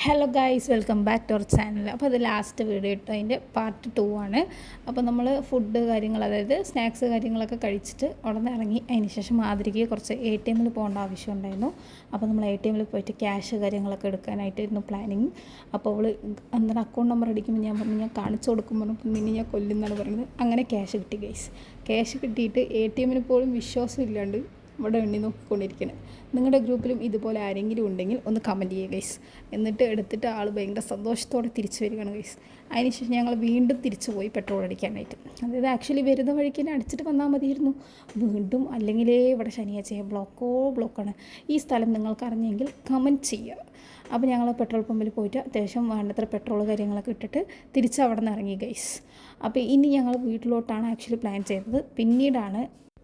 Hello guys, welcome back to our channel. അപ്പോൾ അത് last video ഇട്ടോ, അതിൻ്റെ പാർട്ട് 2 ആണ്. അപ്പോൾ നമ്മൾ ഫുഡ് കാര്യങ്ങൾ, അതായത് സ്നാക്സ് കാര്യങ്ങളൊക്കെ കഴിച്ചിട്ട് അവിടെ നിന്ന് ഇറങ്ങി. അതിന് ശേഷം മാതിരിക്ക് കുറച്ച് ATM പോകേണ്ട ആവശ്യമുണ്ടായിരുന്നു. അപ്പോൾ നമ്മൾ ATM പോയിട്ട് ക്യാഷ് കാര്യങ്ങളൊക്കെ എടുക്കാനായിട്ടായിരുന്നു പ്ലാനിങ്. അപ്പോൾ അവൾ എന്താണ് അക്കൗണ്ട് നമ്പർ അടിക്കുമ്പോൾ ഞാൻ പറഞ്ഞു, ഞാൻ കാണിച്ചു കൊടുക്കുമ്പോൾ നിന്നെ ഞാൻ കൊല്ലുന്നതാണ് പറയുന്നത്. അങ്ങനെ ക്യാഷ് കിട്ടി ഗൈസ്. ക്യാഷ് കിട്ടിയിട്ട് ATM പോലും വിശ്വാസം ഇല്ലാണ്ട് ഇവിടെ എണ്ണി നോക്കിക്കൊണ്ടിരിക്കുന്നത്. നിങ്ങളുടെ ഗ്രൂപ്പിലും ഇതുപോലെ ആരെങ്കിലും ഉണ്ടെങ്കിൽ ഒന്ന് കമൻറ്റ് ചെയ്യുക ഗൈസ്. എന്നിട്ട് എടുത്തിട്ട് ആൾ ഭയങ്കര സന്തോഷത്തോടെ തിരിച്ചു വരികയാണ് ഗൈസ്. അതിനുശേഷം ഞങ്ങൾ വീണ്ടും തിരിച്ചു പോയി പെട്രോൾ അടിക്കാനായിട്ട്. അതായത് ആക്ച്വലി വരുന്ന വഴിക്ക് തന്നെ അടിച്ചിട്ട് വന്നാൽ മതിയായിരുന്നു. വീണ്ടും അല്ലെങ്കിലേ ഇവിടെ ശനിയാഴ്ച ബ്ലോക്കാണ്. ഈ സ്ഥലം നിങ്ങൾക്ക് അറിഞ്ഞെങ്കിൽ കമൻറ്റ് ചെയ്യുക. അപ്പോൾ ഞങ്ങൾ പെട്രോൾ പമ്പിൽ പോയിട്ട് അത്യാവശ്യം വേണ്ടത്ര പെട്രോൾ കാര്യങ്ങളൊക്കെ ഇട്ടിട്ട് തിരിച്ച് അവിടെ നിന്ന് ഇറങ്ങി ഗൈസ്. അപ്പോൾ ഇനി ഞങ്ങൾ വീട്ടിലോട്ടാണ് ആക്ച്വലി പ്ലാൻ ചെയ്തത്.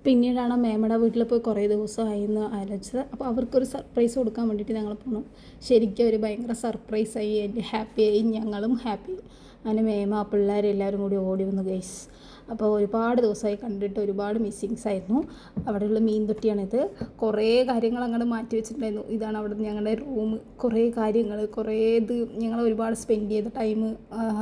പിന്നീടാണ് മേമയുടെ വീട്ടിൽ പോയി കുറേ ദിവസമായി എന്ന് ആലോചിച്ചത്. അപ്പോൾ അവർക്കൊരു സർപ്രൈസ് കൊടുക്കാൻ വേണ്ടിയിട്ട് ഞങ്ങൾ പോകണം. ശരിക്കും ഒരു ഭയങ്കര സർപ്രൈസായി, എൻ്റെ ഹാപ്പിയായി, ഞങ്ങളും ഹാപ്പി. അങ്ങനെ മേമ പിള്ളേരെല്ലാവരും കൂടി ഓടി വന്നു ഗൈസ്. അപ്പോൾ ഒരുപാട് ദിവസമായി കണ്ടിട്ട് ഒരുപാട് മിസ്സിങ്സ് ആയിരുന്നു. അവിടെയുള്ള മീൻ തൊട്ടിയാണിത്. കുറേ കാര്യങ്ങൾ അങ്ങോട്ട് മാറ്റി വെച്ചിട്ടുണ്ടായിരുന്നു. ഇതാണ് അവിടെ ഞങ്ങളുടെ റൂം. കുറേ കാര്യങ്ങൾ, ഞങ്ങൾ ഒരുപാട് സ്പെൻഡ് ചെയ്ത ടൈം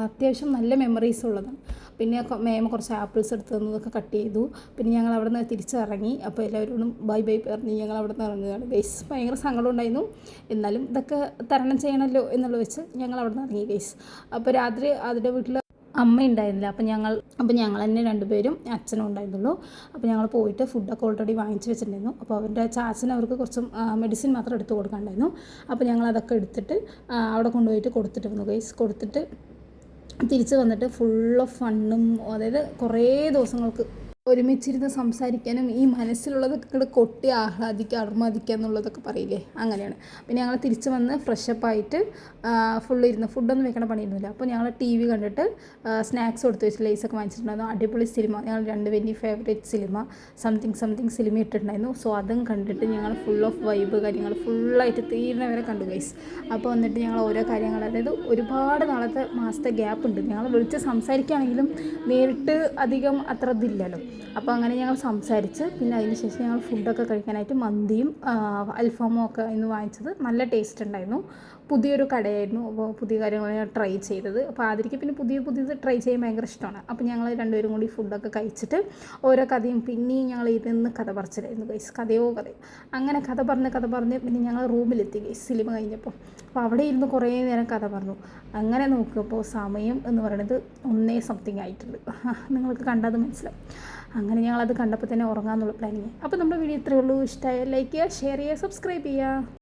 അത്യാവശ്യം നല്ല മെമ്മറീസ് ഉള്ളതാണ്. പിന്നെ മേമ കുറച്ച് ആപ്പിൾസ് എടുത്ത് തന്നതൊക്കെ കട്ട് ചെയ്തു. പിന്നെ ഞങ്ങൾ അവിടെ നിന്ന് തിരിച്ചിറങ്ങി. അപ്പോൾ എല്ലാവരോടും ബൈ പറഞ്ഞ് ഞങ്ങൾ അവിടെ നിന്ന് ഇറങ്ങുകയാണ് ഗൈസ്. ഭയങ്കര സങ്കടം ഉണ്ടായിരുന്നു. എന്നാലും ഇതൊക്കെ തരണം ചെയ്യണമല്ലോ എന്നുള്ള വെച്ച് ഞങ്ങൾ അവിടെ നിന്ന് ഇറങ്ങി ഗൈസ്. അപ്പോൾ രാത്രി അതിൻ്റെ വീട്ടിൽ അമ്മ ഉണ്ടായിരുന്നില്ല. അപ്പോൾ ഞങ്ങൾ തന്നെ രണ്ടുപേരും, അച്ഛനും ഉണ്ടായിരുന്നുള്ളൂ. അപ്പോൾ ഞങ്ങൾ പോയിട്ട് ഫുഡൊക്കെ ഓൾറെഡി വാങ്ങിച്ച് വെച്ചിട്ടുണ്ടായിരുന്നു. അപ്പോൾ അവരുടെ ചാച്ചന് അവർക്ക് കുറച്ച് മെഡിസിൻ മാത്രം എടുത്ത് കൊടുക്കാനുണ്ടായിരുന്നു. അപ്പോൾ ഞങ്ങൾ അതൊക്കെ എടുത്തിട്ട് അവിടെ കൊണ്ടുപോയിട്ട് കൊടുത്തിട്ട് വന്നു ഗൈസ്. കൊടുത്തിട്ട് തിരിച്ച് വന്നിട്ട് ഫുൾ ഓഫ് ഫണ്ണും, അതായത് കുറേ ദിവസങ്ങൾക്ക് ഒരുമിച്ചിരുന്ന് സംസാരിക്കാനും ഈ മനസ്സിലുള്ളതൊക്കെ ഇങ്ങോട്ട് കൊട്ടി ആഹ്ലാദിക്കുക, അർമാദിക്കുക എന്നുള്ളതൊക്കെ പറയില്ലേ, അങ്ങനെയാണ്. പിന്നെ ഞങ്ങൾ തിരിച്ച് വന്ന് ഫ്രഷപ്പായിട്ട് ഇരുന്ന് ഫുഡൊന്നും വെക്കണ പണിയിരുന്നില്ല. അപ്പോൾ ഞങ്ങൾ TV കണ്ടിട്ട് സ്നാക്സ് കൊടുത്ത് വെച്ച് ലേസൊക്കെ വാങ്ങിച്ചിട്ടുണ്ടായിരുന്നു. അടിപൊളി സിനിമ, ഞങ്ങൾ രണ്ടുപേരും ഫേവറേറ്റ് സിനിമ സംതിങ് സിനിമ ഇട്ടിട്ടുണ്ടായിരുന്നു. സോ അതും കണ്ടിട്ട് ഞങ്ങൾ ഫുൾ ഓഫ് വൈബ് കാര്യങ്ങൾ ഫുള്ളായിട്ട് തീരുന്നവരെ കണ്ടു ഗൈസ്. അപ്പോൾ വന്നിട്ട് ഞങ്ങൾ ഓരോ കാര്യങ്ങൾ, അതായത് ഒരുപാട് നാളത്തെ മാസത്തെ ഗ്യാപ്പ് ഉണ്ട്. ഞങ്ങൾ വിളിച്ച് സംസാരിക്കുകയാണെങ്കിലും നേരിട്ട് അധികം അത്ര ഇതില്ലല്ലോ. അപ്പോൾ അങ്ങനെ ഞങ്ങൾ സംസാരിച്ച് പിന്നെ അതിന് ശേഷം ഞങ്ങൾ ഫുഡൊക്കെ കഴിക്കാനായിട്ട് മന്തിയും അൽഫാമും ഒക്കെ ഇന്ന് വാങ്ങിച്ചത്. നല്ല ടേസ്റ്റ് ഉണ്ടായിരുന്നു. പുതിയൊരു കടയായിരുന്നു. അപ്പോൾ പുതിയ കാര്യങ്ങൾ ഞാൻ ട്രൈ ചെയ്തത്. അപ്പോൾ ആദ്യം പിന്നെ പുതിയത് ട്രൈ ചെയ്യാൻ ഭയങ്കര ഇഷ്ടമാണ്. അപ്പോൾ ഞങ്ങൾ രണ്ടുപേരും കൂടി ഫുഡൊക്കെ കഴിച്ചിട്ട് ഓരോ കഥയും പിന്നെയും ഞങ്ങൾ ഇരുന്ന് കഥ പറിച്ചിലായിരുന്നു ഗൈസ്. കഥയോ അങ്ങനെ കഥ പറഞ്ഞ് പിന്നെ ഞങ്ങൾ റൂമിലെത്തി ഗൈസ് സിനിമ കഴിഞ്ഞപ്പോൾ. അപ്പോൾ അവിടെ ഇരുന്ന് കുറേ നേരം കഥ പറഞ്ഞു. അങ്ങനെ നോക്കിയപ്പോൾ സമയം എന്ന് പറയുന്നത് 1 something ആയിട്ടുണ്ട്. നിങ്ങൾക്ക് കണ്ടത് മനസ്സിലാവും. അങ്ങനെ ഞങ്ങളത് കണ്ടപ്പോൾ തന്നെ ഉറങ്ങാമെന്നുള്ള പ്ലാനിങ്. അപ്പോൾ നമ്മുടെ വീഡിയോ ഇത്രയേ ഉള്ളൂ. ഇഷ്ടമായാൽ ലൈക്ക് ചെയ്യുക, ഷെയർ ചെയ്യുക, സബ്സ്ക്രൈബ് ചെയ്യുക.